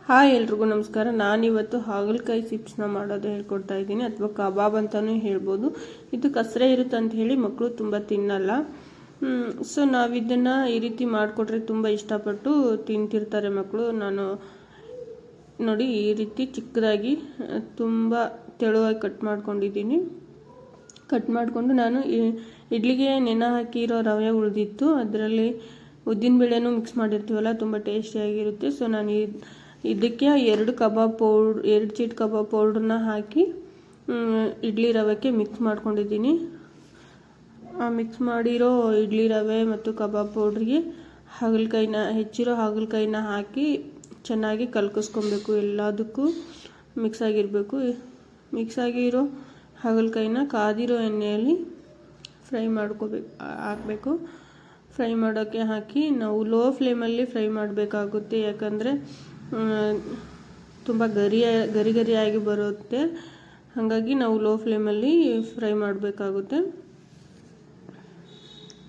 Hi ಎಲ್ರಿಗೂ ನಮಸ್ಕಾರ. ನಾನಿವತ್ತು ಹಾಗಲಕಾಯಿ ಚಿಪ್ಸ್ನ ಮಾಡೋದು ಹೇಳ್ಕೊಡ್ತಾ ಇದ್ದೀನಿ, ಅಥವಾ ಕಬಾಬ್ ಅಂತಲೂ ಹೇಳ್ಬೋದು. ಇದು ಕಸರೆ ಇರುತ್ತೆ ಅಂತ ಹೇಳಿ ಮಕ್ಕಳು ತುಂಬ ತಿನ್ನಲ್ಲ. ಸೊ ನಾವಿದನ್ನು ಈ ರೀತಿ ಮಾಡಿಕೊಟ್ರೆ ತುಂಬ ಇಷ್ಟಪಟ್ಟು ತಿಂತಿರ್ತಾರೆ ಮಕ್ಕಳು. ನಾನು ನೋಡಿ ಈ ರೀತಿ ಚಿಕ್ಕದಾಗಿ ತುಂಬ ತೆಳುವಾಗಿ ಕಟ್ ಮಾಡ್ಕೊಂಡಿದ್ದೀನಿ. ಕಟ್ ಮಾಡಿಕೊಂಡು ನಾನು ಇಡ್ಲಿಗೆ ನೆನೆ ಹಾಕಿರೋ ರವೆ ಉಳಿದಿತ್ತು, ಅದರಲ್ಲಿ ಉದ್ದಿನಬೇಳೆನೂ ಮಿಕ್ಸ್ ಮಾಡಿರ್ತೀವಲ್ಲ, ತುಂಬ ಟೇಸ್ಟಿಯಾಗಿರುತ್ತೆ. ಸೊ ನಾನು ಇದಕ್ಕೆ 2 ಚೀಟ್ ಕಬಾಬ್ ಪೌಡ್ರನ್ನ ಹಾಕಿ ಇಡ್ಲಿ ರವೆಗೆ ಮಿಕ್ಸ್ ಮಾಡ್ಕೊಂಡಿದ್ದೀನಿ. ಆ ಮಿಕ್ಸ್ ಮಾಡಿರೋ ಇಡ್ಲಿ ರವೆ ಮತ್ತು ಕಬಾಬ್ ಪೌಡ್ರಿಗೆ ಹೆಚ್ಚಿರೋ ಹಾಗಲಕಾಯಿನ ಹಾಕಿ ಚೆನ್ನಾಗಿ ಕಲ್ಕಿಸ್ಕೊಬೇಕು. ಎಲ್ಲದಕ್ಕೂ ಮಿಕ್ಸ್ ಆಗಿರಬೇಕು. ಮಿಕ್ಸ್ ಆಗಿರೋ ಹಾಗಲಕಾಯಿನ ಕಾದಿರೋ ಎಣ್ಣೆಯಲ್ಲಿ ಹಾಕಬೇಕು. ಫ್ರೈ ಮಾಡೋಕ್ಕೆ ಹಾಕಿ ನಾವು ಲೋ ಫ್ಲೇಮಲ್ಲಿ ಫ್ರೈ ಮಾಡಬೇಕಾಗುತ್ತೆ, ಯಾಕಂದರೆ ತುಂಬ ಗರಿಯಾಗಿ ಬರುತ್ತೆ. ಹಾಗಾಗಿ ನಾವು ಲೋ ಫ್ಲೇಮಲ್ಲಿ ಫ್ರೈ ಮಾಡಬೇಕಾಗುತ್ತೆ.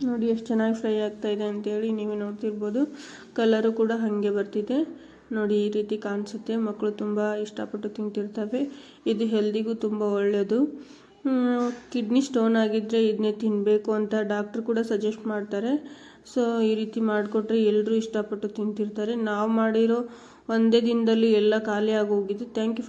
ನೋಡಿ ಎಷ್ಟು ಚೆನ್ನಾಗಿ ಫ್ರೈ ಆಗ್ತಾಯಿದೆ ಅಂತೇಳಿ ನೀವೇ ನೋಡ್ತಿರ್ಬೋದು. ಕಲರು ಕೂಡ ಹಾಗೆ ಬರ್ತಿದೆ ನೋಡಿ, ಈ ರೀತಿ ಕಾಣಿಸುತ್ತೆ. ಮಕ್ಕಳು ತುಂಬ ಇಷ್ಟಪಟ್ಟು ತಿಂತಿರ್ತವೆ. ಇದು ಹೆಲ್ದಿಗೂ ತುಂಬ ಒಳ್ಳೆಯದು. ಕಿಡ್ನಿ ಸ್ಟೋನ್ ಆಗಿದ್ದರೆ ಇದನ್ನೇ ತಿನ್ನಬೇಕು ಅಂತ ಡಾಕ್ಟ್ರು ಕೂಡ ಸಜೆಸ್ಟ್ ಮಾಡ್ತಾರೆ. ಸೊ ಈ ರೀತಿ ಮಾಡಿಕೊಟ್ರೆ ಎಲ್ಲರೂ ಇಷ್ಟಪಟ್ಟು ತಿಂತಿರ್ತಾರೆ. ನಾವು ಮಾಡಿರೋ ಒಂದೇ ದಿನದಲ್ಲಿ ಎಲ್ಲ ಖಾಲಿ ಆಗೋಗಿದ್ದು. Thank you.